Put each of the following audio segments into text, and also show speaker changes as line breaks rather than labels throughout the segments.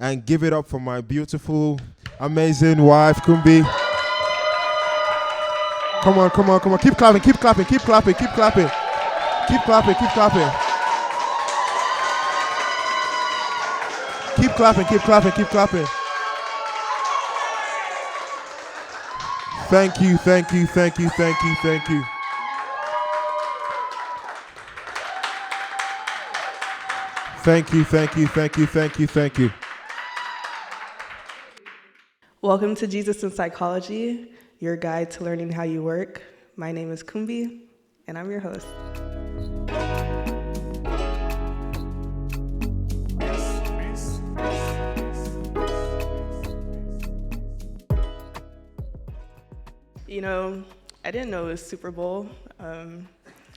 And give it up for my beautiful, amazing wife, Kumbi. Come on, come on, come on. Keep clapping, keep clapping, keep clapping, keep clapping. Keep clapping, keep clapping. Keep clapping, keep clapping, keep clapping. Thank you, thank you, thank you, thank you, thank you. Thank you, thank you, thank you, thank you, thank you.
Welcome to Jesus in Psychology, your guide to learning how you work. My name is Kumbi, and I'm your host. You know, I didn't know it was Super Bowl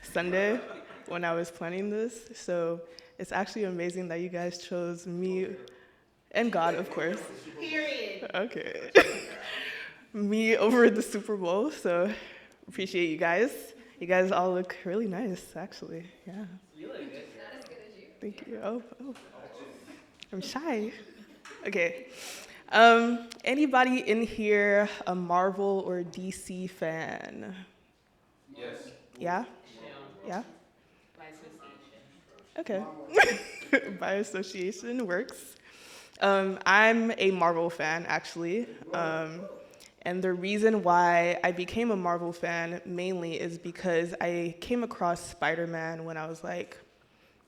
Sunday when I was planning this, so it's actually amazing that you guys chose me and God, of course. Period. Okay. Me over the Super Bowl, so appreciate you guys. You guys all look really nice, actually. Yeah. You look good. Not as good as you. Thank you. Oh. I'm shy. Okay. Anybody in here a Marvel or DC fan?
Yes.
Yeah? Yeah?
By association.
Okay. By association works. I'm a Marvel fan, actually. And the reason why I became a Marvel fan mainly is because I came across Spider-Man when I was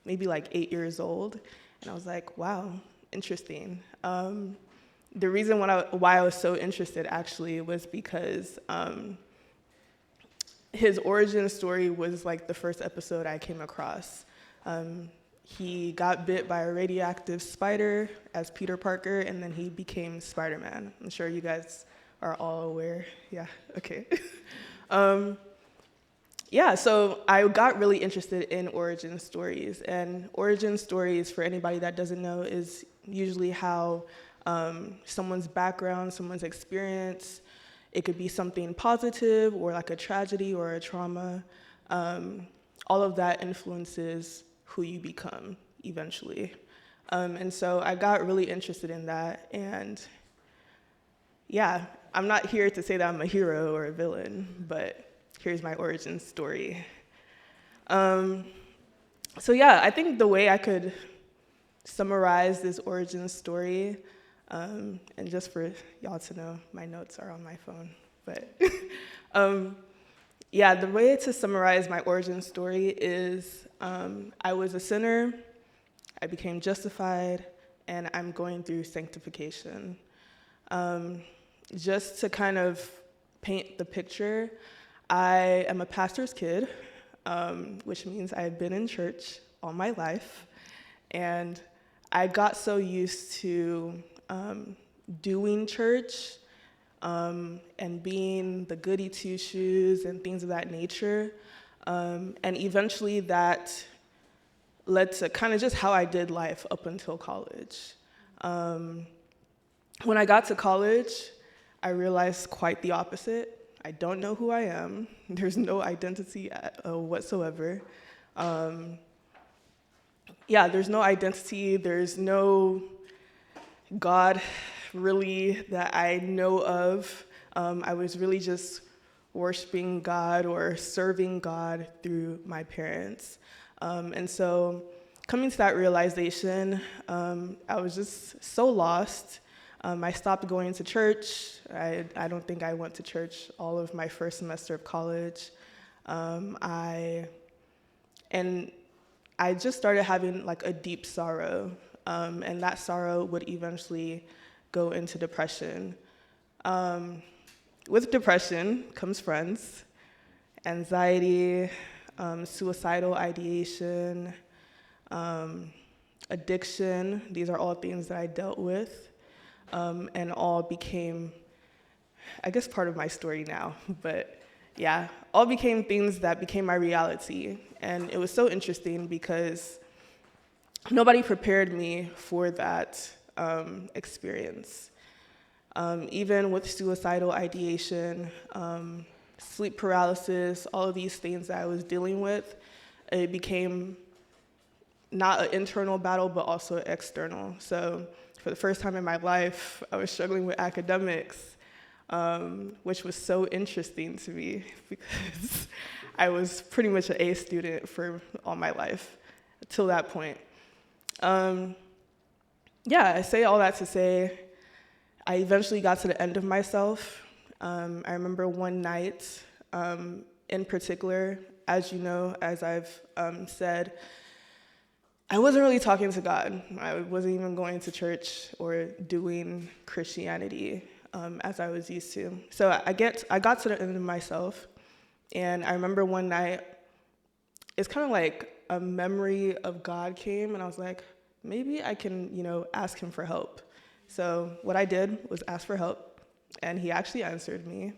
maybe 8 years old. And I was like, wow, interesting. The reason why I was so interested actually was because his origin story was the first episode I came across. He got bit by a radioactive spider as Peter Parker, and then he became Spider-Man. I'm sure you guys are all aware. Yeah, okay. Yeah, so I got really interested in origin stories. And origin stories, for anybody that doesn't know, is usually how someone's background, someone's experience, it could be something positive or like a tragedy or a trauma. All of that influences who you become eventually. And so I got really interested in that. And yeah, I'm not here to say that I'm a hero or a villain, but here's my origin story. So yeah, I think the way I could summarize this origin story, and just for y'all to know, my notes are on my phone, but yeah, the way to summarize my origin story is I was a sinner, I became justified, and I'm going through sanctification. Just to kind of paint the picture, I am a pastor's kid, which means I've been in church all my life, and I got so used to doing church and being the goody two-shoes and things of that nature, and eventually that led to kind of just how I did life up until college. When I got to college, I realized quite the opposite. I don't know who I am. There's no identity whatsoever. Yeah, there's no identity. There's no God really that I know of. I was really just worshiping God or serving God through my parents. And so coming to that realization, I was just so lost. I stopped going to church. I don't think I went to church all of my first semester of college. I just started having a deep sorrow, and that sorrow would eventually go into depression. With depression comes friends, anxiety, suicidal ideation, addiction. These are all things that I dealt with, and all became, I guess, part of my story now. But yeah, all became things that became my reality. And it was so interesting because nobody prepared me for that experience. Even with suicidal ideation, sleep paralysis, all of these things that I was dealing with, it became not an internal battle, but also external. So for the first time in my life, I was struggling with academics, which was so interesting to me because I was pretty much an A student for all my life till that point. I say all that to say I eventually got to the end of myself. I remember one night in particular, as you know, as I've said, I wasn't really talking to God. I wasn't even going to church or doing Christianity as I was used to. So I got to the end of myself, and I remember one night, it's kind of like a memory of God came, and I was like, maybe I can, ask him for help. So what I did was ask for help, and he actually answered me.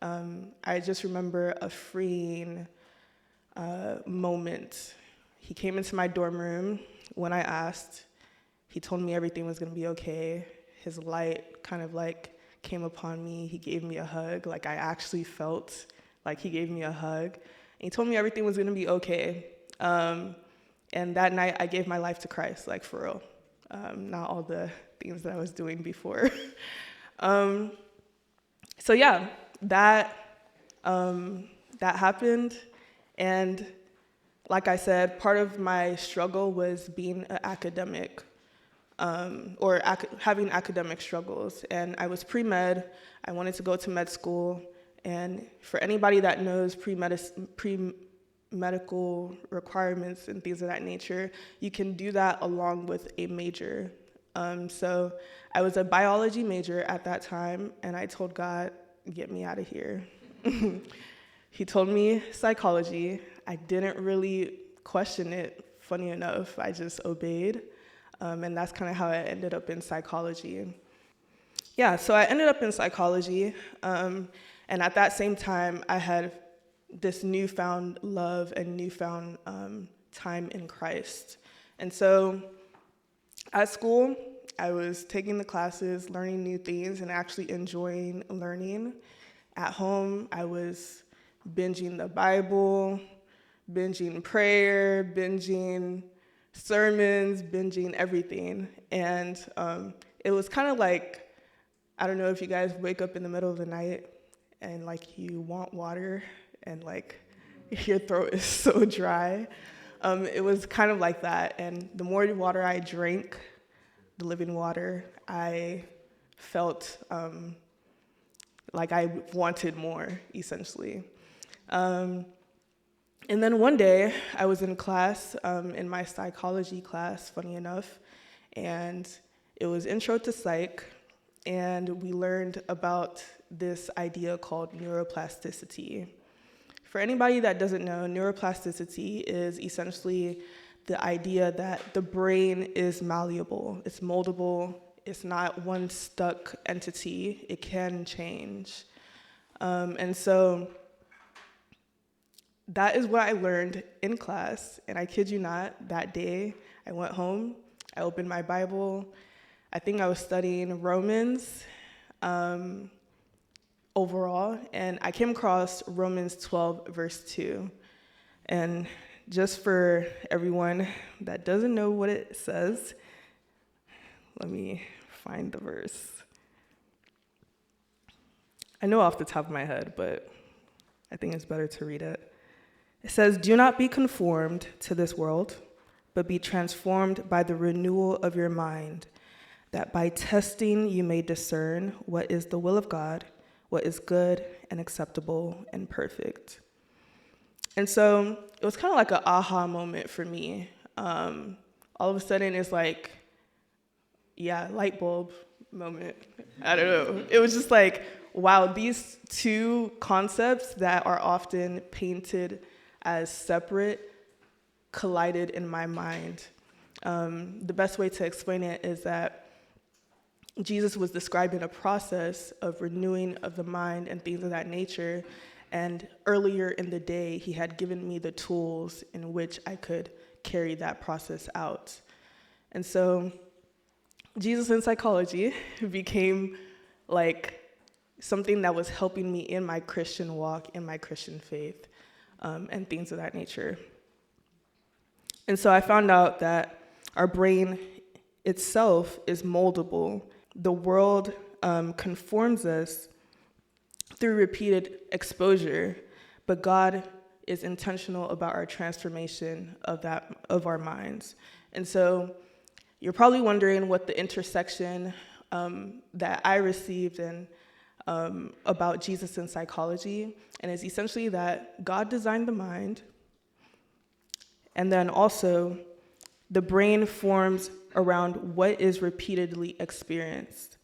I just remember a freeing moment. He came into my dorm room when I asked. He told me everything was going to be okay. His light kind of like came upon me. He gave me a hug. Like I actually felt like he gave me a hug. And he told me everything was going to be okay. And that night I gave my life to Christ, like for real. Not all the things that I was doing before. That happened. And like I said, part of my struggle was being an academic, having academic struggles. And I was pre-med. I wanted to go to med school. And for anybody that knows pre-medical requirements and things of that nature, you can do that along with a major. So I was a biology major at that time, and I told God, get me out of here. He told me psychology. I didn't really question it, funny enough. I just obeyed, and that's kind of how I ended up in psychology. So I ended up in psychology, and at that same time, I had this newfound love and newfound time in Christ. And so at school, I was taking the classes, learning new things, and actually enjoying learning. At home, I was binging the Bible, binging prayer, binging sermons, binging everything. And it was kind of like, I don't know if you guys wake up in the middle of the night and like you want water and like your throat is so dry. It was kind of like that. And the more water I drank, the living water, I felt like I wanted more, essentially. And then one day, I was in class, in my psychology class, funny enough, and it was Intro to Psych, and we learned about this idea called neuroplasticity. For anybody that doesn't know, neuroplasticity is essentially the idea that the brain is malleable, it's moldable, it's not one stuck entity, it can change. And so that is what I learned in class, and I kid you not, that day I went home, I opened my Bible, I think I was studying Romans overall, and I came across Romans 12, verse 2. And just for everyone that doesn't know what it says, let me find the verse. I know off the top of my head, but I think it's better to read it. It says, "Do not be conformed to this world, but be transformed by the renewal of your mind, that by testing you may discern what is the will of God, what is good and acceptable and perfect." And so it was kind of like an aha moment for me. All of a sudden, it's like, light bulb moment. I don't know. It was just like, wow, these two concepts that are often painted as separate collided in my mind. The best way to explain it is that Jesus was describing a process of renewing of the mind and things of that nature. And earlier in the day, he had given me the tools in which I could carry that process out. And so Jesus in psychology became like something that was helping me in my Christian walk, in my Christian faith, and things of that nature. And so I found out that our brain itself is moldable. The world conforms us through repeated exposure, but God is intentional about our transformation of our minds. And so you're probably wondering what the intersection that I received and about Jesus and psychology, and it's essentially that God designed the mind, and then also the brain forms around what is repeatedly experienced.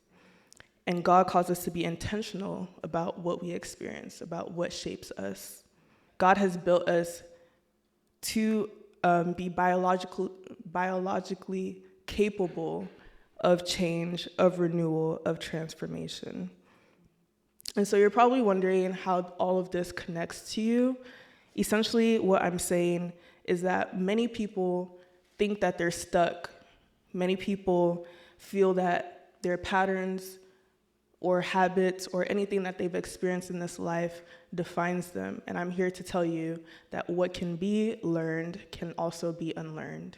And God calls us to be intentional about what we experience, about what shapes us. God has built us to be biologically capable of change, of renewal, of transformation. And so you're probably wondering how all of this connects to you. Essentially, what I'm saying is that many people think that they're stuck. Many people feel that their patterns or habits or anything that they've experienced in this life defines them. And I'm here to tell you that what can be learned can also be unlearned.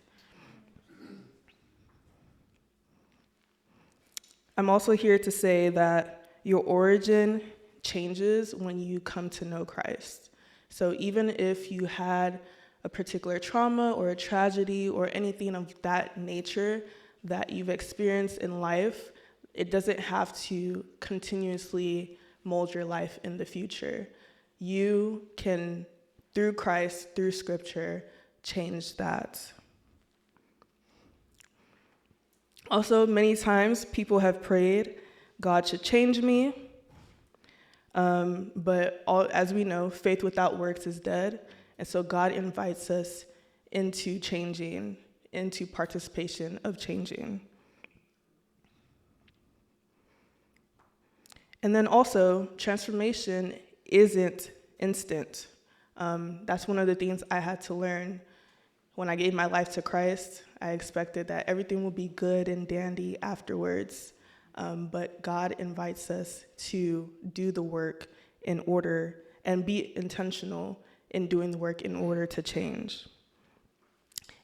I'm also here to say that your origin changes when you come to know Christ. So even if you had a particular trauma or a tragedy or anything of that nature that you've experienced in life, it doesn't have to continuously mold your life in the future. You can, through Christ, through Scripture, change that. Also, many times people have prayed, God should change me. But as we know, faith without works is dead. And so God invites us into changing, into participation of changing. And then also, transformation isn't instant. That's one of the things I had to learn when I gave my life to Christ. I expected that everything would be good and dandy afterwards. But God invites us to do the work in order and be intentional in doing the work in order to change.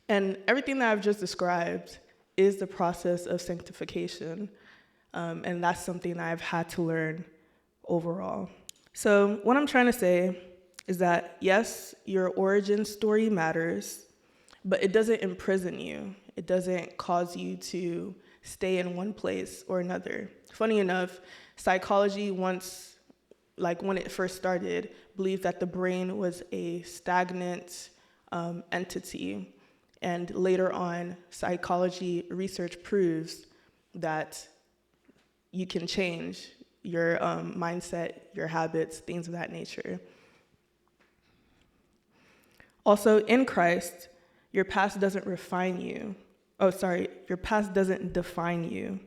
And everything that I've just described is the process of sanctification. And that's something I've had to learn overall. So what I'm trying to say is that, yes, your origin story matters, but it doesn't imprison you. It doesn't cause you to stay in one place or another. Funny enough, psychology once, when it first started, believed that the brain was a stagnant entity. And later on, psychology research proves that you can change your mindset, your habits, things of that nature. Also, in Christ, your past doesn't refine you. Your past doesn't define you,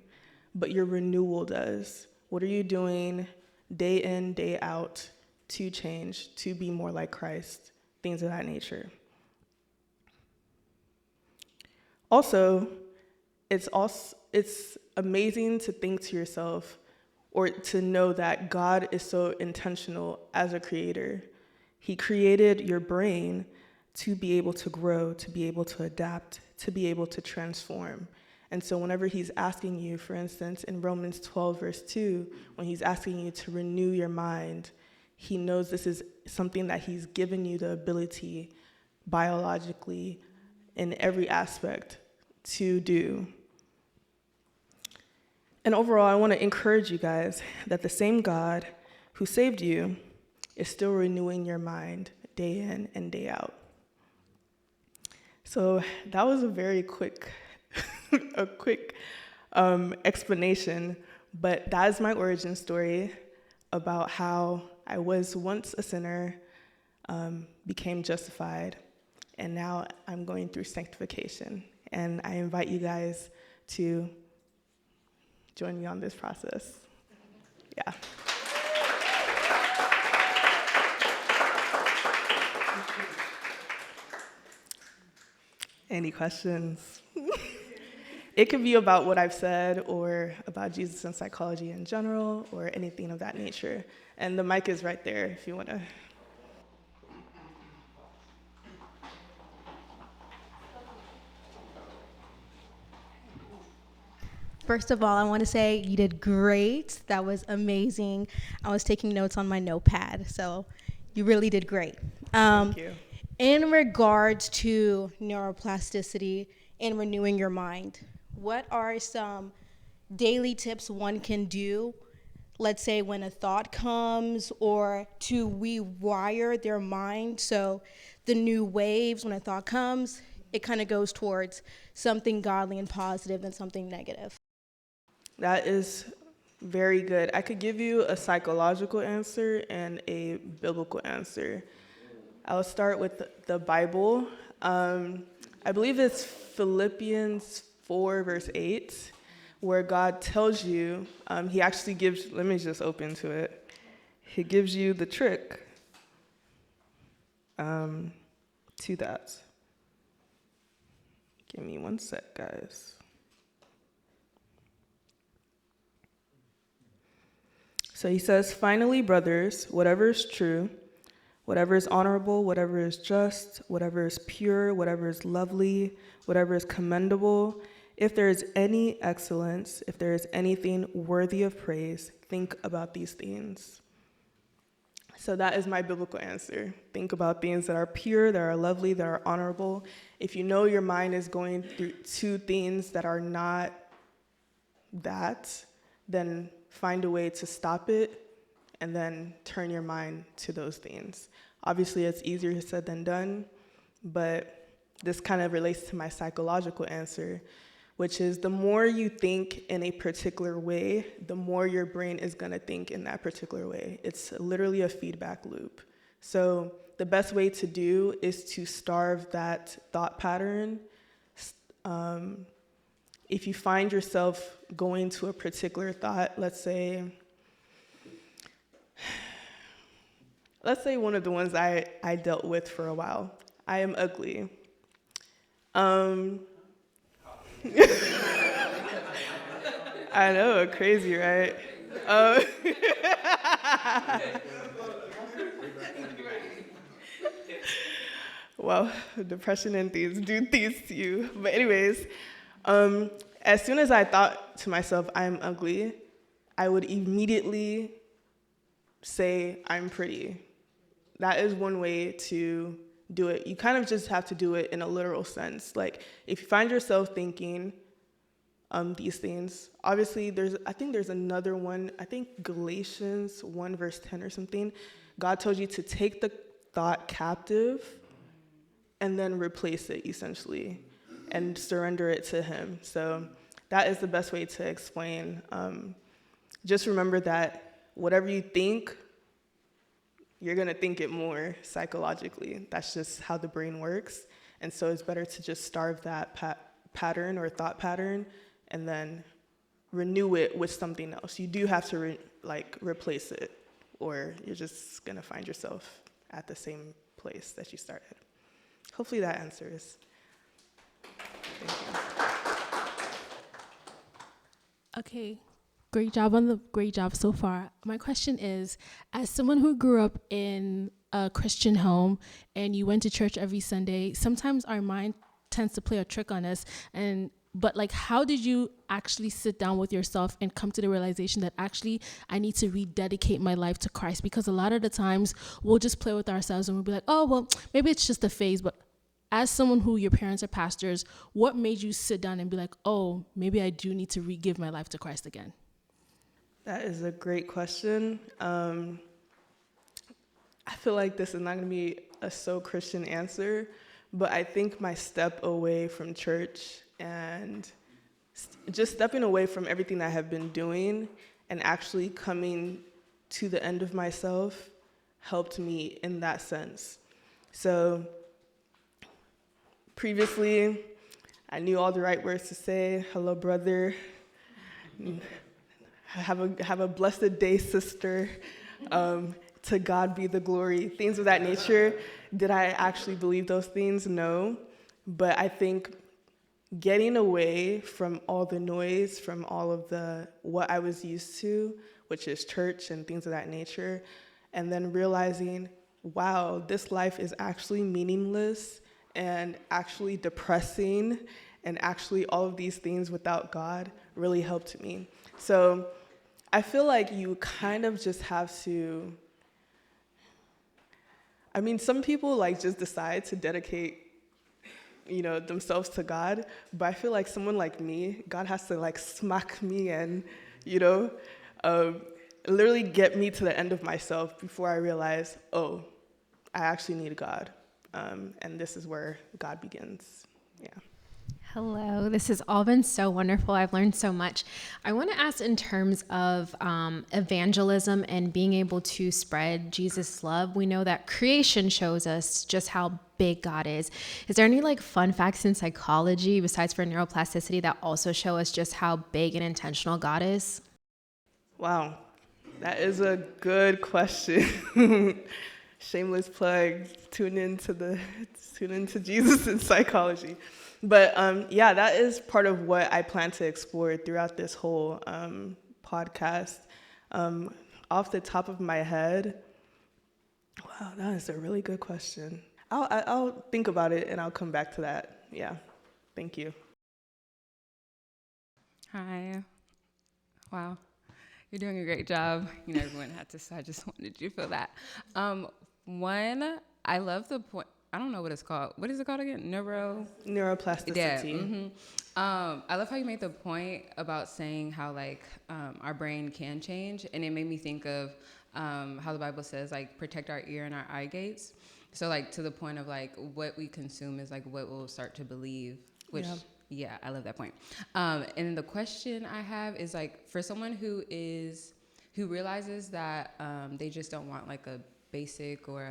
but your renewal does. What are you doing day in, day out to change, to be more like Christ, things of that nature. Also, it's amazing to think to yourself or to know that God is so intentional as a creator. He created your brain to be able to grow, to be able to adapt, to be able to transform. And so whenever he's asking you, for instance, in Romans 12, verse 2, when he's asking you to renew your mind, he knows this is something that he's given you the ability biologically in every aspect to do. And overall, I want to encourage you guys that the same God who saved you is still renewing your mind day in and day out. So that was a very quick explanation, but that is my origin story about how I was once a sinner, became justified, and now I'm going through sanctification. And I invite you guys to join me on this process. Yeah. Any questions? It could be about what I've said or about Jesus and psychology in general or anything of that nature. And the mic is right there if you want to.
First of all, I want to say you did great. That was amazing. I was taking notes on my notepad, so you really did great.
Thank you.
In regards to neuroplasticity and renewing your mind, what are some daily tips one can do, let's say when a thought comes, or to rewire their mind so the new waves, when a thought comes, it kind of goes towards something godly and positive than something negative?
That is very good. I could give you a psychological answer and a biblical answer. I'll start with the Bible. I believe it's Philippians 4, verse 8, where God tells you, he actually gives, let me just open to it. He gives you the trick to that. Give me one sec, guys. So he says, finally, brothers, whatever is true, whatever is honorable, whatever is just, whatever is pure, whatever is lovely, whatever is commendable, if there is any excellence, if there is anything worthy of praise, think about these things. So that is my biblical answer. Think about things that are pure, that are lovely, that are honorable. If you know your mind is going through two things that are not that, then find a way to stop it and then turn your mind to those things. Obviously, it's easier said than done, but this kind of relates to my psychological answer, which is the more you think in a particular way, the more your brain is going to think in that particular way. It's literally a feedback loop. So the best way to do is to starve that thought pattern. If you find yourself going to a particular thought, let's say one of the ones I dealt with for a while, I am ugly. I know, crazy, right? Well, depression and things do things to you. But anyways, as soon as I thought to myself, I'm ugly, I would immediately say, I'm pretty. That is one way to do it. You kind of just have to do it in a literal sense. Like, if you find yourself thinking these things, obviously I think there's another one, I think Galatians 1 verse 10 or something. God told you to take the thought captive and then replace it, essentially, and surrender it to him. So that is the best way to explain. Just remember that whatever you think, you're gonna think it more psychologically. That's just how the brain works. And so it's better to just starve that pattern or thought pattern and then renew it with something else. You do have to replace it, or you're just gonna find yourself at the same place that you started. Hopefully that answers. Thank you.
Okay, great job so far. My question is, as someone who grew up in a Christian home and you went to church every Sunday, sometimes our mind tends to play a trick on us. But how did you actually sit down with yourself and come to the realization that actually I need to rededicate my life to Christ? Because a lot of the times we'll just play with ourselves and we'll be like, oh, well, maybe it's just a phase. But as someone who your parents are pastors, what made you sit down and be like, oh, maybe I do need to re-give my life to Christ again?
That is a great question. I feel like this is not going to be a so Christian answer, but I think my step away from church and just stepping away from everything I have been doing and actually coming to the end of myself helped me in that sense. So previously, I knew all the right words to say. Hello, brother. Have a blessed day, sister. To God be the glory. Things of that nature. Did I actually believe those things? No. But I think getting away from all the noise, from all of what I was used to, which is church and things of that nature, and then realizing, wow, this life is actually meaningless and actually depressing and actually all of these things without God, really helped me. So I feel like you kind of just have to, I mean, some people like just decide to dedicate, themselves to God, but I feel like someone like me, God has to like smack me and, you know, literally get me to the end of myself before I realize, oh, I actually need God. And this is where God begins. Yeah.
Hello, this has all been so wonderful. I've learned so much. I want to ask in terms of evangelism and being able to spread Jesus' love. We know that creation shows us just how big God is. Is there any like fun facts in psychology besides for neuroplasticity that also show us just how big and intentional God is?
Wow, that is a good question. Shameless plug. Tune into Jesus in psychology. But yeah, that is part of what I plan to explore throughout this whole podcast. Off the top of my head, wow, that is a really good question. I'll think about it and I'll come back to that. Yeah, thank you.
Hi. Wow. You're doing a great job. Everyone had to, so I just wanted you to feel that. One, I love the point. I don't know what it's called. What is it called again?
Neuroplasticity.
Yeah. Mm-hmm. I love how you made the point about saying how like our brain can change, and it made me think of how the Bible says like protect our ear and our eye gates. So like to the point of like what we consume is like what we'll start to believe. Which yeah, I love that point. And the question I have is like for someone who realizes that they just don't want like a basic or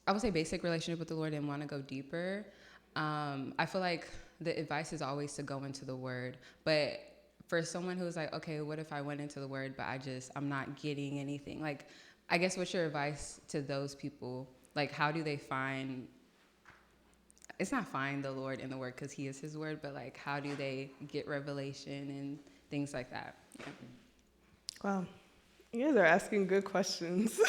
I would say basic relationship with the Lord and want to go deeper. I feel like the advice is always to go into the Word. But for someone who's like, okay, what if I went into the Word, but I'm not getting anything? Like, I guess what's your advice to those people? Like, how do they it's not find the Lord in the Word because He is His Word, but like, how do they get revelation and things like that? Yeah.
Wow, you guys are asking good questions.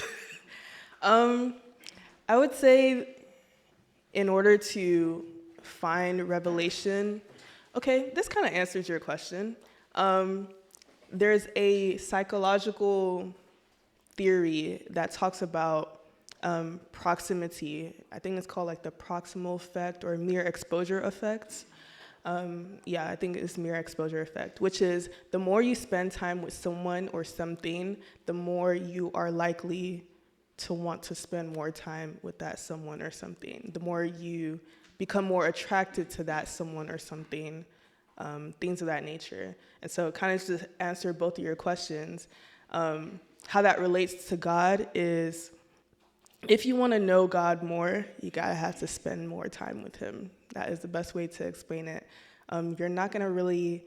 I would say in order to find revelation, okay, this kind of answers your question. There's a psychological theory that talks about proximity. I think it's called like the proximal effect or mere exposure effect. I think it's mere exposure effect, which is the more you spend time with someone or something, the more you are likely to want to spend more time with that someone or something. The more you become more attracted to that someone or something, things of that nature. And so kind of just answer both of your questions. How that relates to God is if you want to know God more, you gotta have to spend more time with Him. That is the best way to explain it. You're not gonna really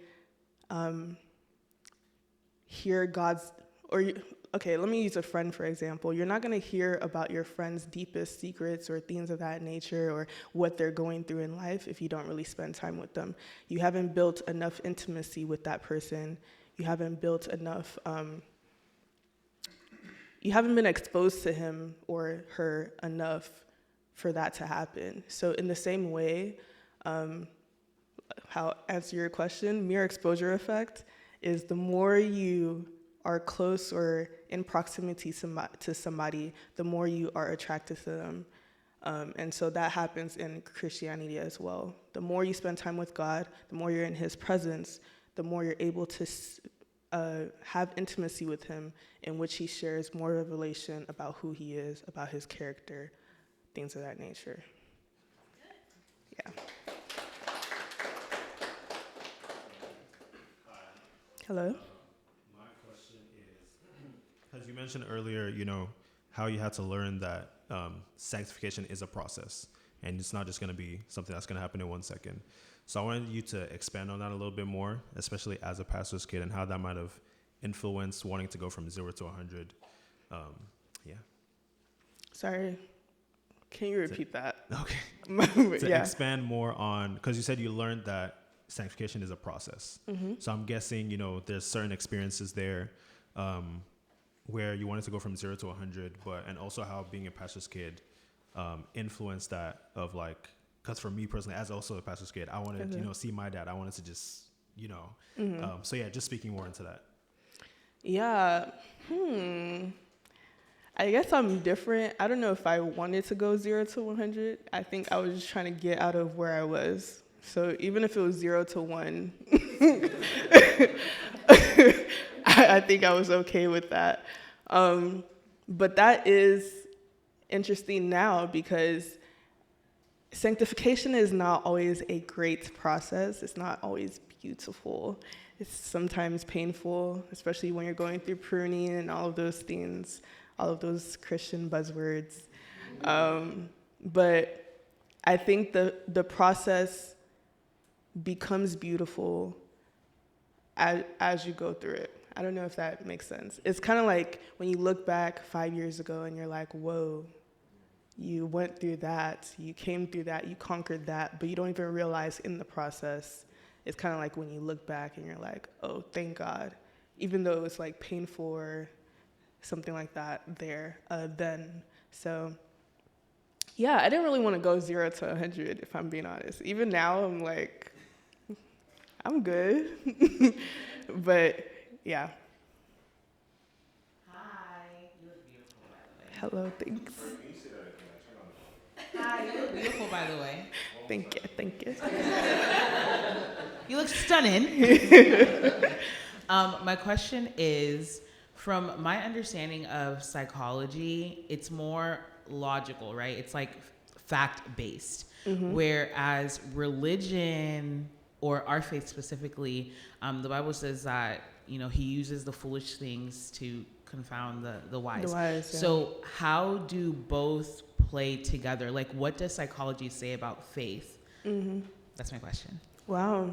hear God's, okay, let me use a friend for example. You're not gonna hear about your friend's deepest secrets or things of that nature or what they're going through in life if you don't really spend time with them. You haven't built enough intimacy with that person. You haven't built enough, you haven't been exposed to him or her enough for that to happen. So in the same way, how answer your question, mere exposure effect is the more you are close or in proximity to somebody, the more you are attracted to them. And so that happens in Christianity as well. The more you spend time with God, the more you're in His presence, the more you're able to have intimacy with Him in which He shares more revelation about who He is, about His character, things of that nature. Yeah. Hello?
My question is, because you mentioned earlier, how you had to learn that sanctification is a process, and it's not just going to be something that's going to happen in 1 second. So I wanted you to expand on that a little bit more, especially as a pastor's kid, and how that might have influenced wanting to go from 0 to 100.
Sorry, can you repeat that?
Okay. To expand more on, because you said you learned that sanctification is a process. Mm-hmm. So I'm guessing, there's certain experiences there where you wanted to go from 0 to 100, and also how being a pastor's kid influenced that of like, because for me personally, as also a pastor's kid, I wanted, see my dad. I wanted to just you know. So yeah, just speaking more into that.
Yeah. I guess I'm different. I don't know if I wanted to go 0 to 100. I think I was just trying to get out of where I was. So even if it was 0 to 1, I think I was okay with that. But that is interesting now because sanctification is not always a great process. It's not always beautiful. It's sometimes painful, especially when you're going through pruning and all of those things, all of those Christian buzzwords. But I think the process becomes beautiful as you go through it. I don't know if that makes sense. It's kind of like when you look back 5 years ago and you're like, whoa, you went through that, you came through that, you conquered that, but you don't even realize in the process. It's kind of like when you look back and you're like, oh, thank God. Even though it's like painful or something like that there then. So yeah, I didn't really want to go 0 to 100 if I'm being honest. Even now I'm like, I'm good. But yeah.
Hi, you look beautiful, by the way.
Hello, thanks.
Hi, you look beautiful, by the way.
Thank you.
You look stunning. My question is, from my understanding of psychology, it's more logical, right? It's like fact-based. Whereas religion, or our faith specifically, the Bible says that, you know, he uses the foolish things to confound the wise.
The wise, yeah.
So how do both play together? Like, what does psychology say about faith? That's my question.
Wow.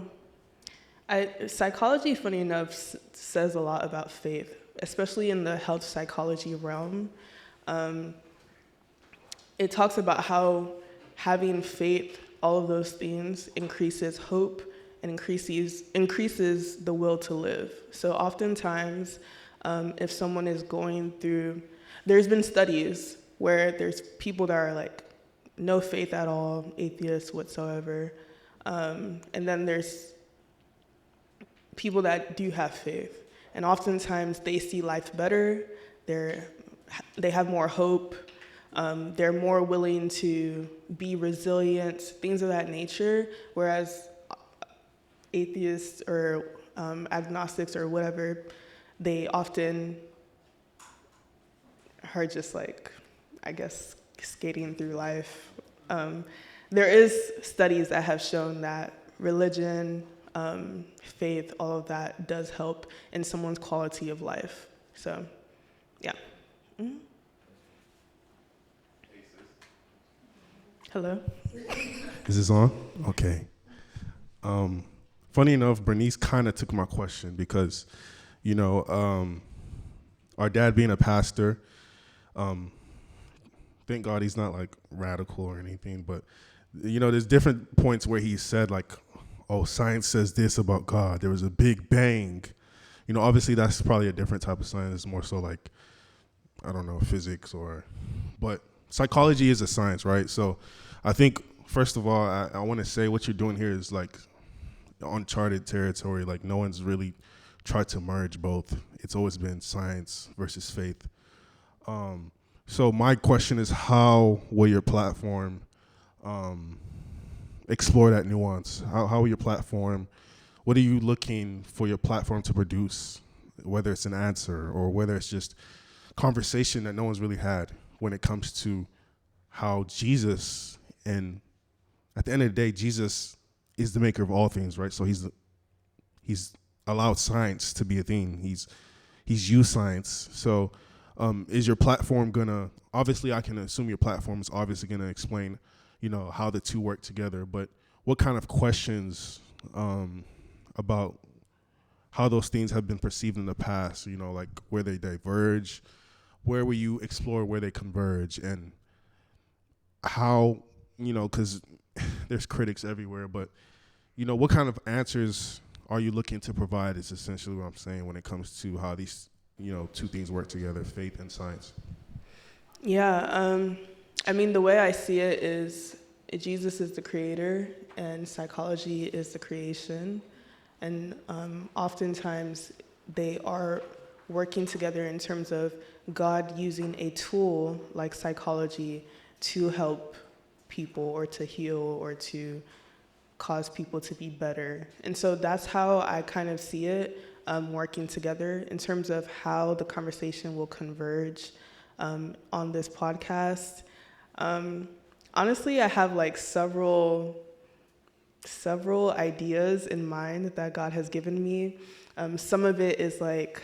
Psychology, funny enough, says a lot about faith, especially in the health psychology realm. It talks about how having faith, all of those things, increases hope and increases the will to live. So oftentimes, if someone is going through, there's been studies where there's people that are like no faith at all, atheists whatsoever, and then there's people that do have faith, and oftentimes they see life better. They have more hope. They're more willing to be resilient, things of that nature. Whereas atheists or agnostics or whatever, they often are just like, I guess, skating through life. There is studies that have shown that religion, faith, all of that does help in someone's quality of life. So, yeah. Hello?
Is this on? Okay. Funny enough, Bernice kind of took my question because, you know, our dad being a pastor, thank God he's not like radical or anything, but, you know, there's different points where he said like, oh, science says this about God. There was a big bang. You know, obviously that's probably a different type of science. It's more so like, I don't know, physics but psychology is a science, right? So I think, first of all, I want to say what you're doing here is like uncharted territory. Like no one's really tried to merge both. It's always been science versus faith. So my question is, how will your platform explore that nuance? How will your platform, what are you looking for your platform to produce, whether it's an answer or whether it's just conversation that no one's really had when it comes to how Jesus, and at the end of the day, Jesus is the maker of all things, right? So he's allowed science to be a thing. He's used science. So is your platform gonna, obviously I can assume your platform is obviously gonna explain, you know, how the two work together, but what kind of questions about how those things have been perceived in the past, you know, like where they diverge, where will you explore where they converge, and how, you know, because there's critics everywhere, but, you know, what kind of answers are you looking to provide is essentially what I'm saying when it comes to how these, you know, two things work together, faith and science.
Yeah, I mean, the way I see it is Jesus is the creator and psychology is the creation. And oftentimes they are working together in terms of God using a tool like psychology to help people or to heal or to cause people to be better. And so that's how I kind of see it working together in terms of how the conversation will converge on this podcast. Honestly, I have like several ideas in mind that God has given me. Some of it is like,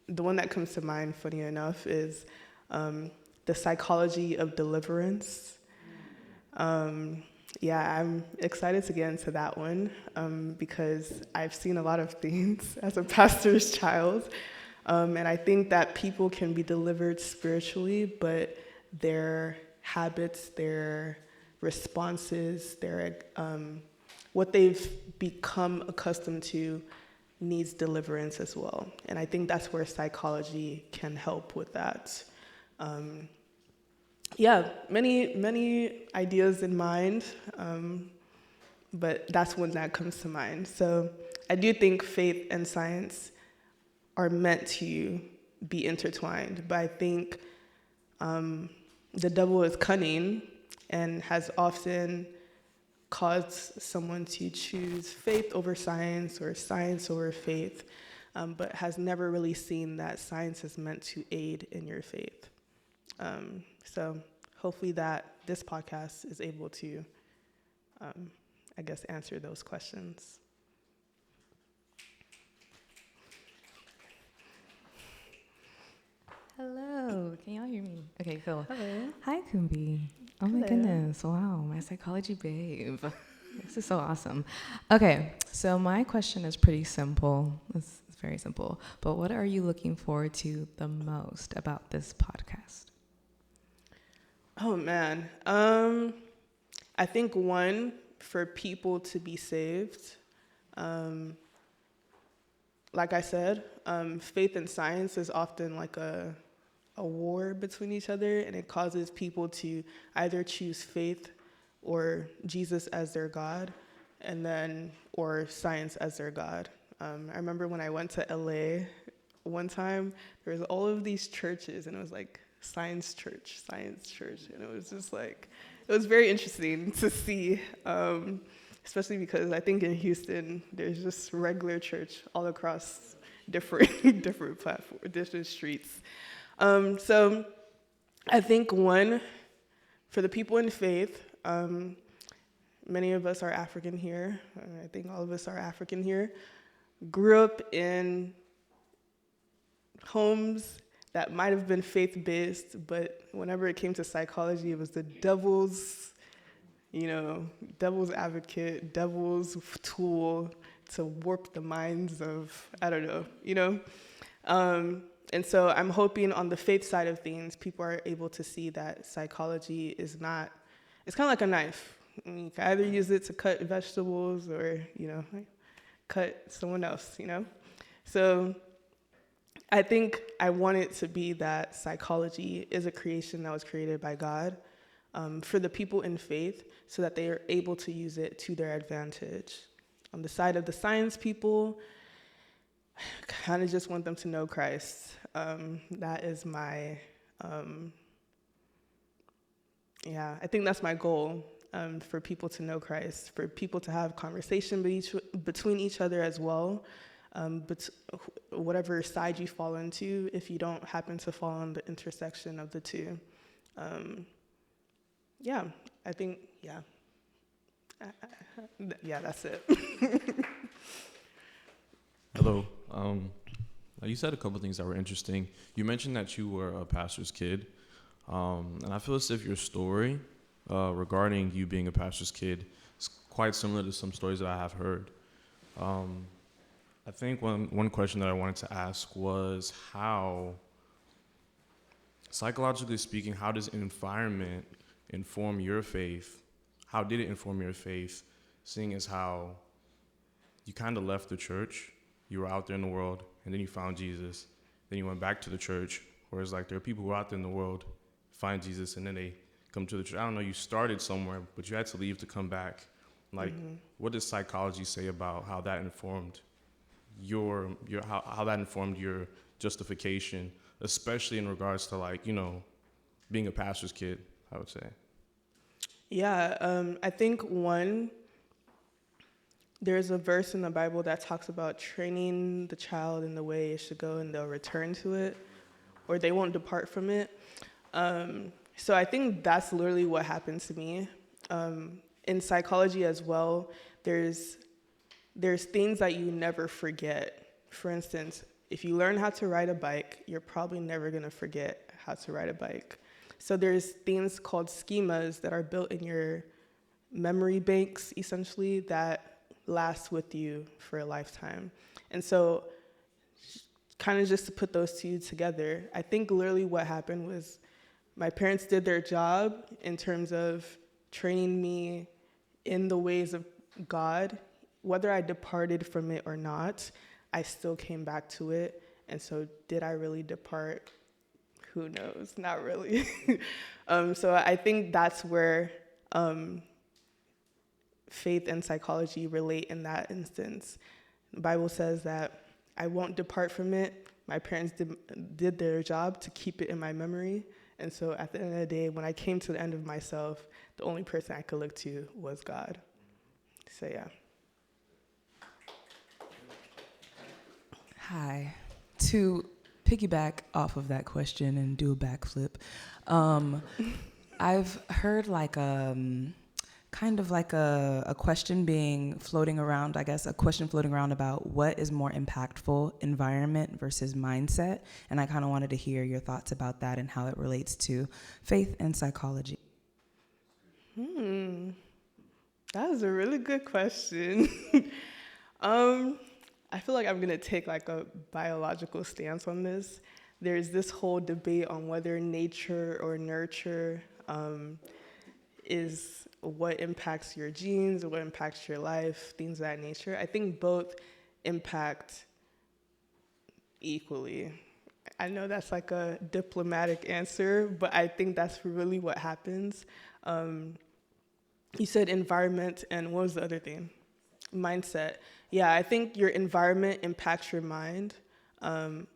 the one that comes to mind, funny enough, is the psychology of deliverance. Yeah, I'm excited to get into that one because I've seen a lot of things as a pastor's child. And I think that people can be delivered spiritually, but their habits, their responses, their what they've become accustomed to needs deliverance as well. And I think that's where psychology can help with that. Yeah, many ideas in mind, but that's one that comes to mind. So I do think faith and science are meant to be intertwined, but I think the devil is cunning and has often caused someone to choose faith over science or science over faith, but has never really seen that science is meant to aid in your faith. So hopefully that this podcast is able to, I guess, answer those questions.
Hello, can y'all hear me? Okay, cool.
Hello.
Hi, Kumbi. Oh my
Hello.
goodness, wow, my psychology babe. This is so awesome. Okay, so my question is pretty simple. It's very simple. But what are you looking forward to the most about this podcast?
Oh man, I think one, for people to be saved. Like I said, faith and science is often like a war between each other, and it causes people to either choose faith or Jesus as their God, or science as their God. I remember when I went to LA one time, there was all of these churches, and it was like science church, and it was just like, it was very interesting to see, especially because I think in Houston, there's just regular church all across different platforms, different streets. So I think one, for the people in faith, many of us are African here. I think all of us are African here. Grew up in homes that might have been faith-based, but whenever it came to psychology, it was the devil's advocate, devil's tool to warp the minds of, I don't know. And so I'm hoping on the faith side of things, people are able to see that psychology is not, it's kind of like a knife. You can either use it to cut vegetables or, cut someone else, So I think I want it to be that psychology is a creation that was created by God for the people in faith so that they are able to use it to their advantage. On the side of the science people, I kind of just want them to know Christ. That is my, I think that's my goal, for people to know Christ, for people to have conversation between each other as well. But whatever side you fall into, if you don't happen to fall on the intersection of the two. I think, that's it.
Hello. You said a couple things that were interesting. You mentioned that you were a pastor's kid. And I feel as if your story regarding you being a pastor's kid is quite similar to some stories that I have heard. I think one question that I wanted to ask was how, psychologically speaking, how does environment inform your faith? How did it inform your faith, seeing as how you kind of left the church, you were out there in the world, and then you found Jesus, then you went back to the church, whereas like there are people who are out there in the world, find Jesus, and then they come to the church. I don't know, you started somewhere, but you had to leave to come back. Like, what does psychology say about how that informed how that informed your justification, especially in regards to like, you know, being a pastor's kid, I would say.
Yeah, I think there's a verse in the Bible that talks about training the child in the way it should go, and they'll return to it, or they won't depart from it. So I think that's literally what happened to me. In psychology as well, there's things that you never forget. For instance, if you learn how to ride a bike, you're probably never going to forget how to ride a bike. So there's things called schemas that are built in your memory banks, essentially, that last with you for a lifetime. And so kind of just to put those two together, I think literally what happened was my parents did their job in terms of training me in the ways of God. Whether I departed from it or not, I still came back to it. And so did I really depart? Who knows? Not really. So I think that's where faith and psychology relate in that instance. The Bible says that I won't depart from it. My parents did their job to keep it in my memory. And so at the end of the day, when I came to the end of myself, the only person I could look to was God. So yeah.
Hi. To piggyback off of that question and do a backflip, I've heard like kind of like a question floating around, I guess, a question floating around about what is more impactful, environment versus mindset. And I kind of wanted to hear your thoughts about that and how it relates to faith and psychology.
That is a really good question. I feel like I'm going to take like a biological stance on this. There's this whole debate on whether nature or nurture is what impacts your genes or what impacts your life, things of that nature. I think both impact equally. I know that's like a diplomatic answer, but I think that's really what happens. You said environment, and what was the other thing? Mindset. Yeah, I think your environment impacts your mind, and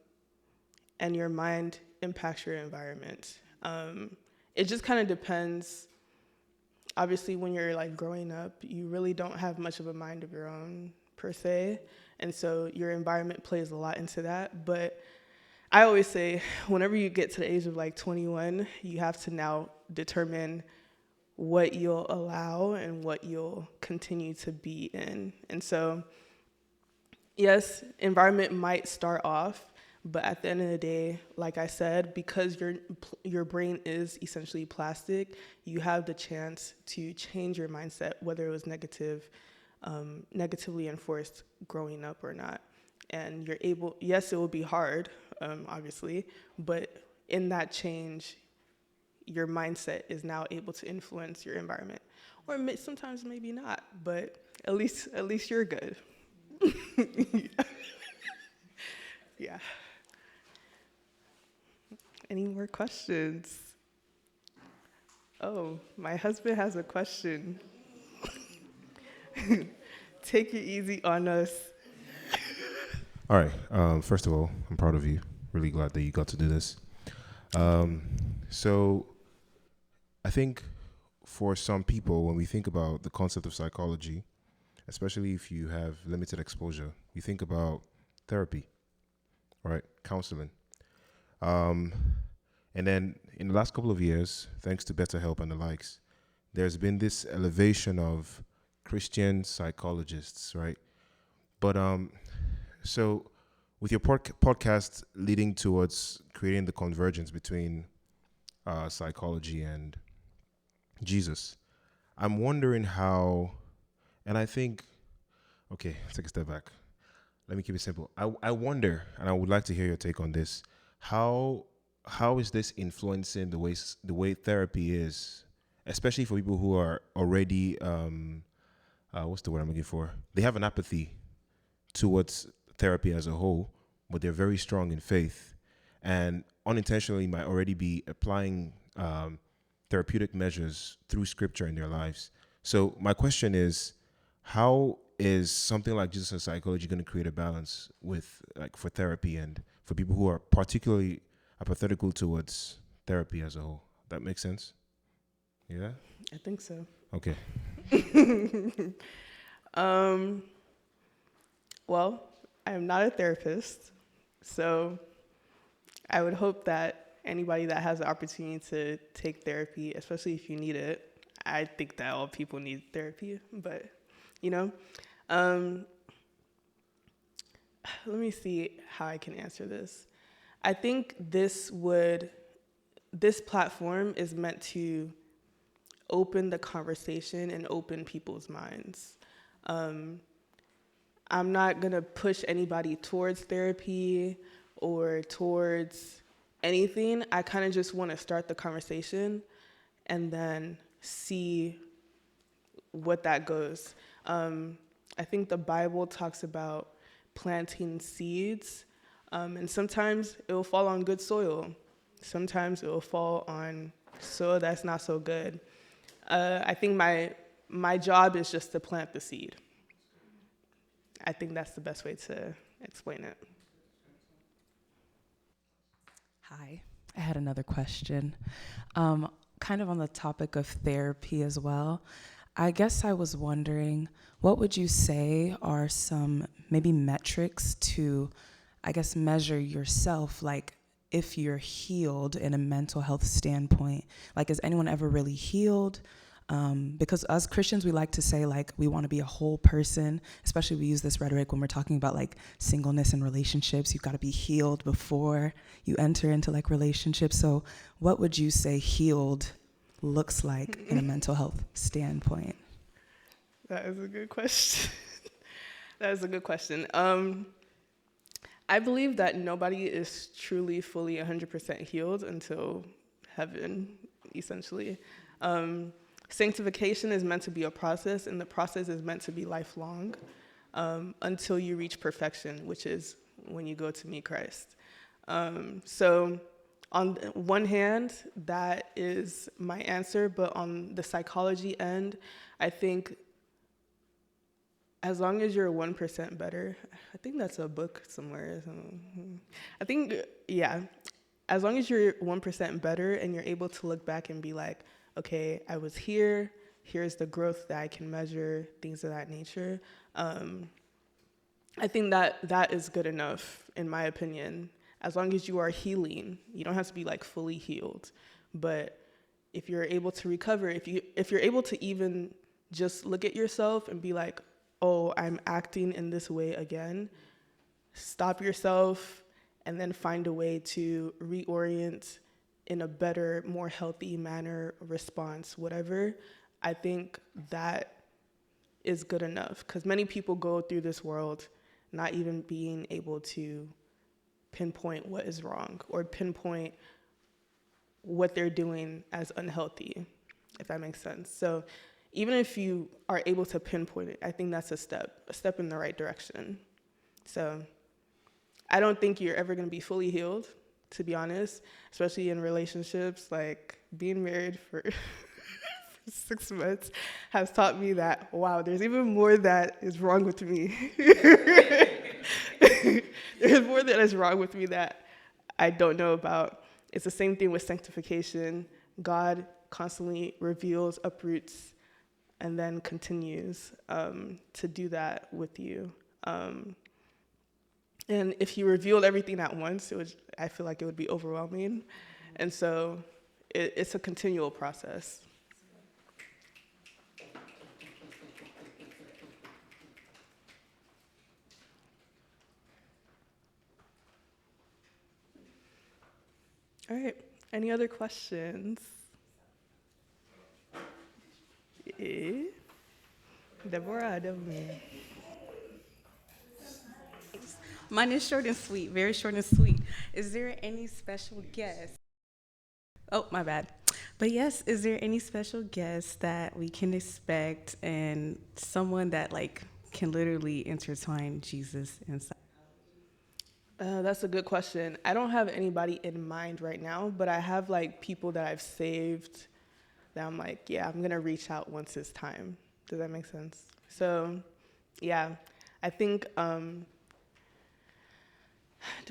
your mind impacts your environment. It just kind of depends. Obviously, when you're like growing up, you really don't have much of a mind of your own per se, and so your environment plays a lot into that. But I always say, whenever you get to the age of like 21, you have to now determine what you'll allow and what you'll continue to be in. And so, yes, environment might start off, but at the end of the day, like I said, because your brain is essentially plastic, you have the chance to change your mindset, whether it was negatively enforced growing up or not. And you're able, yes, it will be hard, obviously, but in that change, your mindset is now able to influence your environment. Or sometimes maybe not, but at least you're good. Yeah. Any more questions? Oh, my husband has a question. Take it easy on us.
All right. First of all, I'm proud of you. Really glad that you got to do this. So I think for some people, when we think about the concept of psychology, especially if you have limited exposure, you think about therapy, right? Counseling. And then in the last couple of years, thanks to BetterHelp and the likes, there's been this elevation of Christian psychologists, right? But so with your podcast leading towards creating the convergence between psychology and Jesus, I'm wondering how, and I think, okay, take a step back. Let me keep it simple. I wonder, and I would like to hear your take on this. How is this influencing the way therapy is, especially for people who are already what's the word I'm looking for? They have an apathy towards therapy as a whole, but they're very strong in faith, and unintentionally might already be applying therapeutic measures through scripture in their lives. So my question is, how is something like Jesus and psychology going to create a balance with, like, for therapy and for people who are particularly apathetical towards therapy as a whole? That makes sense? Yeah?
I think so.
Okay.
Well, I am not a therapist, so I would hope that anybody that has the opportunity to take therapy, especially if you need it, I think that all people need therapy, but, you know, let me see how I can answer this. I think this platform is meant to open the conversation and open people's minds. I'm not gonna push anybody towards therapy or towards anything. I kind of just want to start the conversation and then see what that goes. I think the Bible talks about planting seeds, and sometimes it will fall on good soil. Sometimes it will fall on soil that's not so good. I think my job is just to plant the seed. I think that's the best way to explain it.
Hi, I had another question. Kind of on the topic of therapy as well. I guess I was wondering, what would you say are some maybe metrics to, I guess, measure yourself, like if you're healed in a mental health standpoint? Like, is anyone ever really healed? Because us Christians, we like to say, like, we want to be a whole person, especially we use this rhetoric when we're talking about, like, singleness and relationships. You've got to be healed before you enter into, like, relationships. So what would you say healed looks like in a mental health standpoint?
That is a good question. That is a good question. I believe that nobody is truly, fully 100% healed until heaven, essentially. Sanctification is meant to be a process, and the process is meant to be lifelong until you reach perfection, which is when you go to meet Christ. So on one hand, that is my answer, but on the psychology end, I think as long as you're 1% better, I think that's a book somewhere. I think, yeah, as long as you're 1% better and you're able to look back and be like, okay, I was here, here's the growth that I can measure, things of that nature. I think that is good enough, in my opinion. As long as you are healing, you don't have to be like fully healed, but if you're able to recover, if you're able to even just look at yourself and be like, oh, I'm acting in this way again, stop yourself and then find a way to reorient in a better, more healthy manner, response, whatever. I think that is good enough, because many people go through this world not even being able to pinpoint what is wrong or pinpoint what they're doing as unhealthy, if that makes sense. So even if you are able to pinpoint it, I think that's a step in the right direction. So I don't think you're ever going to be fully healed, to be honest, especially in relationships. Like, being married for 6 months has taught me that, wow, there's even more that is wrong with me. There's more that is wrong with me that I don't know about. It's the same thing with sanctification. God constantly reveals, uproots, and then continues to do that with you. And if he revealed everything at once, I feel like it would be overwhelming. And so it's a continual process. All right, any other questions? Deborah.
Mine is short and sweet, very short and sweet. Is there any special guest? Oh, my bad. But yes, is there any special guest that we can expect, and someone that like can literally intertwine Jesus inside?
That's a good question. I don't have anybody in mind right now, but I have like people that I've saved that I'm like, yeah, I'm gonna reach out once it's time. Does that make sense? So yeah, I think, do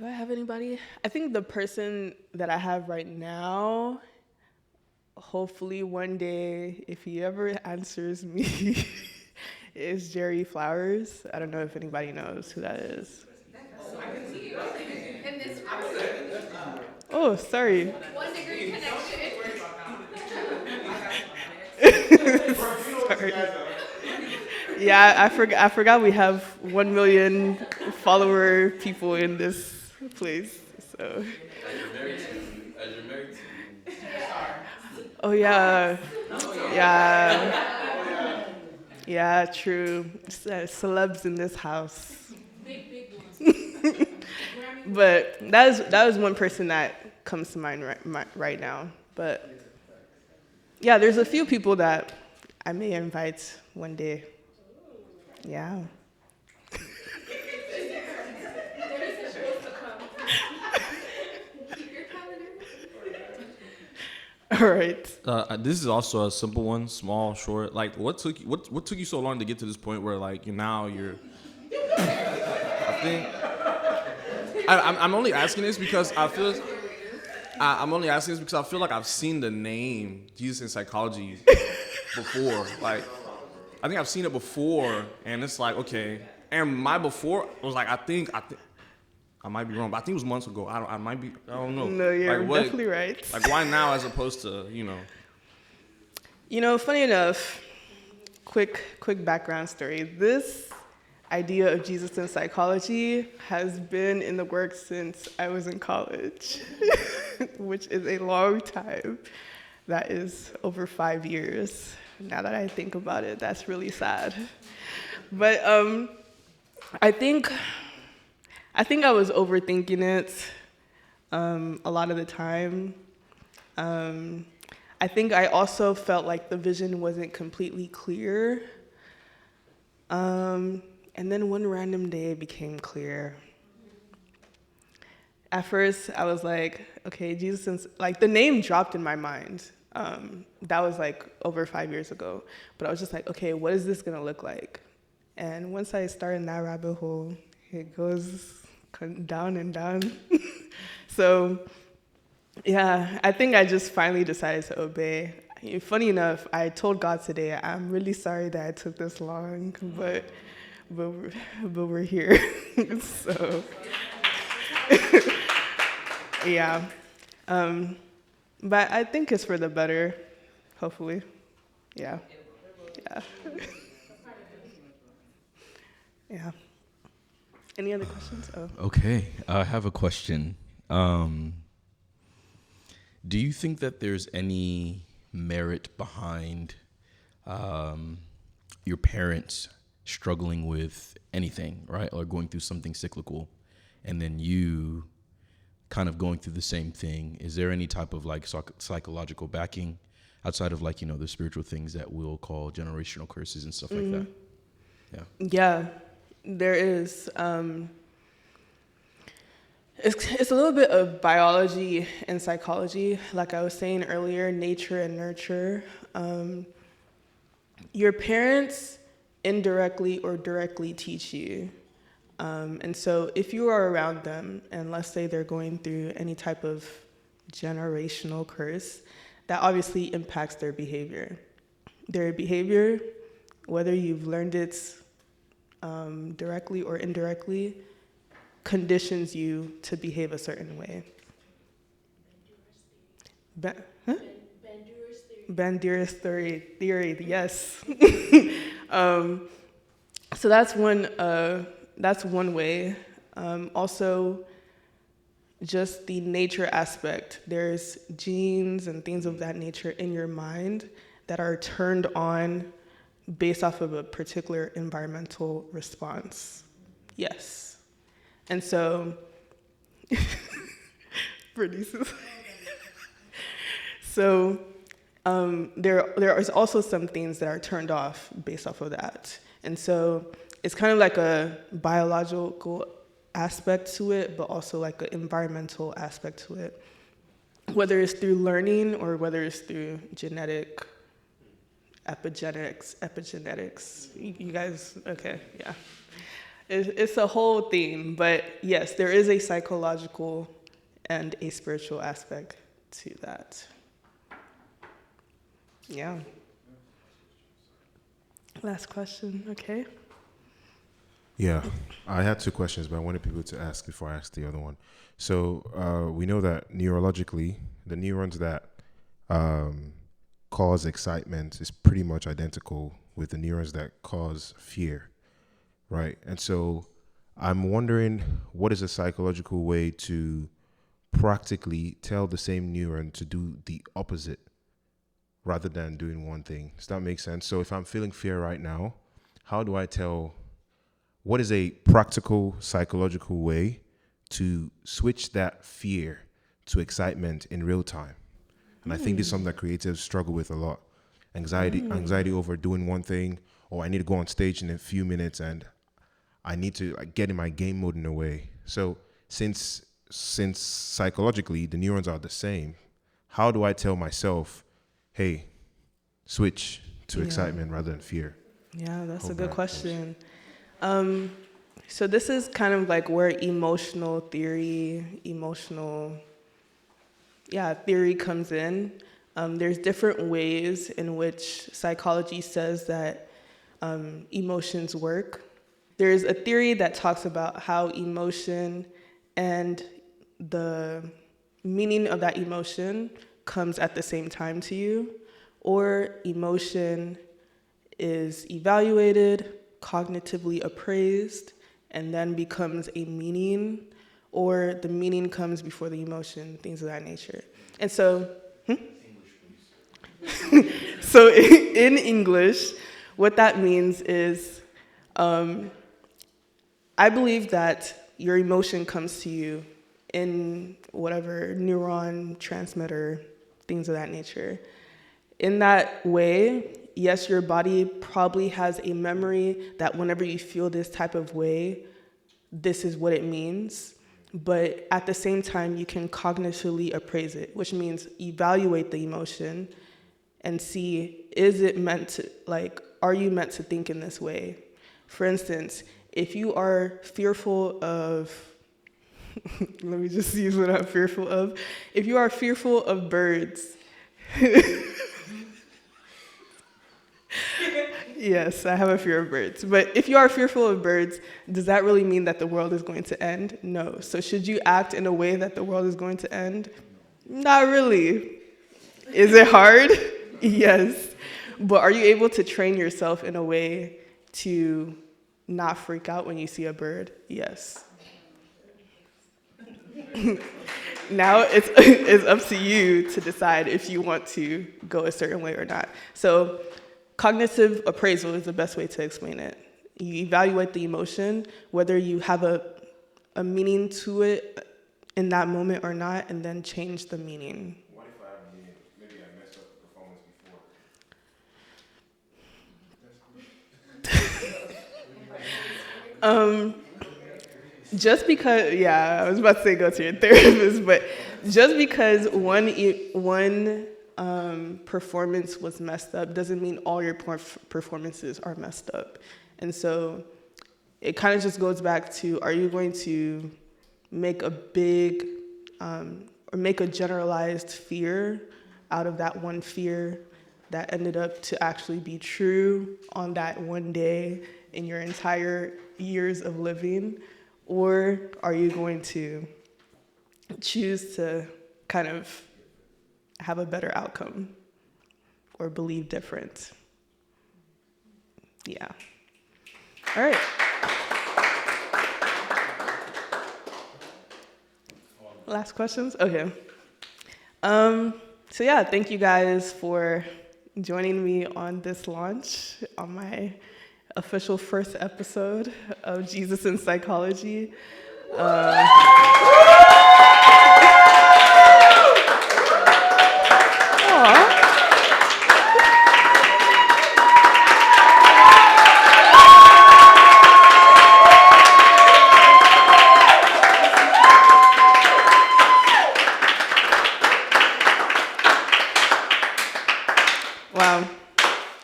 I have anybody? I think the person that I have right now, hopefully one day, if he ever answers me, is Jerry Flowers. I don't know if anybody knows who that is. Oh, sorry.
1 degree connection.
Sorry. Yeah, I forgot we have 1 million follower people in this place. So. Oh yeah, yeah, yeah. True. Celebs in this house.
Big ones.
But that was one person that comes to mind right now. But yeah, there's a few people that I may invite one day. Yeah. All right.
This is also a simple one, small, short. Like, what took you so long to get to this point where like you're? I think I'm only asking this because I feel. I'm only asking this because I feel like I've seen the name Jesus in Psychology before. Like, I think I've seen it before, and it's like, okay. And my before was like, I think I might be wrong, but I think it was months ago. I don't know.
No, you're
like,
definitely right.
Like, why now as opposed to,
You know, funny enough, quick background story. This idea of Jesus in psychology has been in the works since I was in college, which is a long time. That is over 5 years. Now that I think about it, that's really sad. But I think I was overthinking it a lot of the time. I think I also felt like the vision wasn't completely clear. And then one random day it became clear. At first, I was like, okay, Jesus, like the name dropped in my mind. That was like over 5 years ago. But I was just like, okay, what is this gonna look like? And once I started in that rabbit hole, it goes down and down. So, yeah, I think I just finally decided to obey. Funny enough, I told God today, I'm really sorry that it took this long, but we're here. So, yeah. But I think it's for the better, hopefully. Yeah. Yeah. Yeah. Any other questions? Oh.
Okay, I have a question. Do you think that there's any merit behind your parents struggling with anything, right? Or going through something cyclical, and then you kind of going through the same thing? Is there any type of like psychological backing outside of like, the spiritual things that we'll call generational curses and stuff like that? Yeah.
Yeah, there is. It's a little bit of biology and psychology. Like I was saying earlier, nature and nurture. Your parents indirectly or directly teach you. And so if you are around them, and let's say they're going through any type of generational curse, that obviously impacts their behavior. Their behavior, whether you've learned it directly or indirectly, conditions you to behave a certain way. Bandura's theory, yes. So that's one way. Also, just the nature aspect. There's genes and things of that nature in your mind that are turned on based off of a particular environmental response. Yes. And so, so there is also some things that are turned off based off of that. And so it's kind of like a biological aspect to it, but also like an environmental aspect to it, whether it's through learning or whether it's through genetic epigenetics. You guys, okay, yeah. It's a whole theme, but yes, there is a psychological and a spiritual aspect to that. Yeah. Last question, okay?
Yeah, I had two questions, but I wanted people to ask before I ask the other one. So we know that neurologically, the neurons that cause excitement is pretty much identical with the neurons that cause fear, right? And so I'm wondering, what is a psychological way to practically tell the same neuron to do the opposite rather than doing one thing? Does that make sense? So if I'm feeling fear right now, how do I tell, what is a practical psychological way to switch that fear to excitement in real time? And I think this is something that creatives struggle with a lot. Anxiety over doing one thing, or I need to go on stage in a few minutes and I need to get in my game mode in a way. So since psychologically the neurons are the same, how do I tell myself, hey, switch to excitement rather than fear?
Yeah, that's a good question. So this is kind of like where emotional theory comes in. There's different ways in which psychology says that emotions work. There's a theory that talks about how emotion and the meaning of that emotion comes at the same time to you, or emotion is evaluated, cognitively appraised, and then becomes a meaning, or the meaning comes before the emotion, things of that nature. And so, so in English, what that means is, I believe that your emotion comes to you in whatever neuron transmitter, things of that nature. In that way, yes, your body probably has a memory that whenever you feel this type of way, this is what it means. But at the same time, you can cognitively appraise it, which means evaluate the emotion and see, is it meant to, are you meant to think in this way? For instance, if you are fearful of, let me just use what I'm fearful of. If you are fearful of birds, yes, I have a fear of birds. But if you are fearful of birds, does that really mean that the world is going to end? No. So should you act in a way that the world is going to end? Not really. Is it hard? Yes. But are you able to train yourself in a way to not freak out when you see a bird? Yes. Now it's up to you to decide if you want to go a certain way or not. So cognitive appraisal is the best way to explain it. You evaluate the emotion, whether you have a meaning to it in that moment or not, and then change the meaning.
What if I have a meaning? Maybe I messed up the performance before.
Just because, I was about to say go to your therapist, but just because one performance was messed up doesn't mean all your performances are messed up. And so it kind of just goes back to, are you going to make a big, or make a generalized fear out of that one fear that ended up to actually be true on that one day in your entire years of living? Or are you going to choose to kind of have a better outcome or believe different? Yeah. All right. Last questions? Okay. So yeah, thank you guys for joining me on this launch, on my official first episode of Jesus in Psychology. Wow.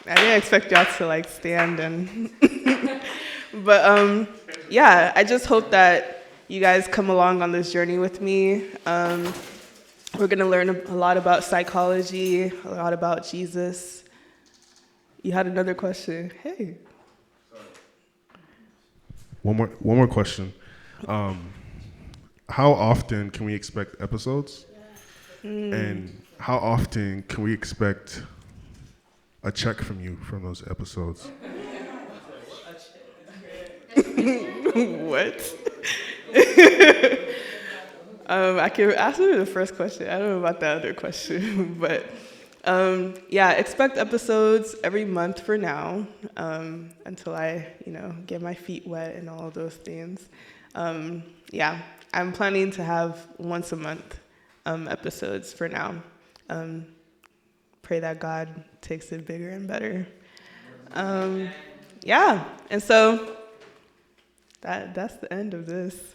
I didn't expect y'all to like stand and, but yeah, I just hope that you guys come along on this journey with me. We're gonna learn a lot about psychology, a lot about Jesus. You had another question. Hey.
One more question. How often can we expect episodes? And how often can we expect a check from you from those episodes?
What? I can answer the first question. I don't know about the other question, but yeah, expect episodes every month for now, until I, get my feet wet and all of those things. Yeah, I'm planning to have once a month episodes for now. Pray that God takes it bigger and better. Yeah, and so that's the end of this.